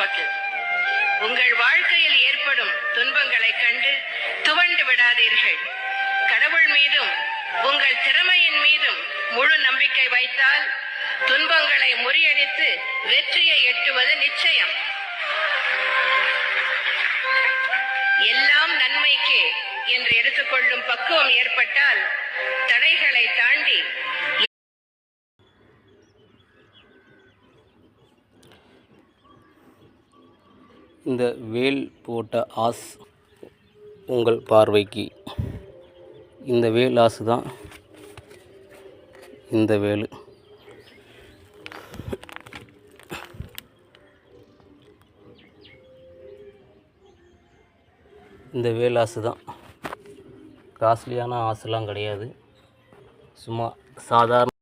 Aristotle. உங்கள் வாழ்க்கையில் ஏற்படும் துன்பங்களை கண்டு துவண்டு விடாதீர்கள். கடவுள் மீதும் உங்கள் திறமையின் மீதும் முழு நம்பிக்கை வைத்தால் துன்பங்களை முறியடித்து வெற்றியை எட்டுவது நிச்சயம். எல்லாம் நன்மைக்கே என்று எடுத்துக்கொள்ளும் பக்குவம் ஏற்பட்டால் தடைகளை தாண்டி இந்த வேல் போட்ட ஆஸ் உங்கள் பார்வைக்கு. இந்த வேல் ஆசு தான் இந்த வேலு. இந்த வேல் ஆசு தான், காஸ்ட்லியான ஆசுலாம் கிடையாது. சும்மா சாதாரண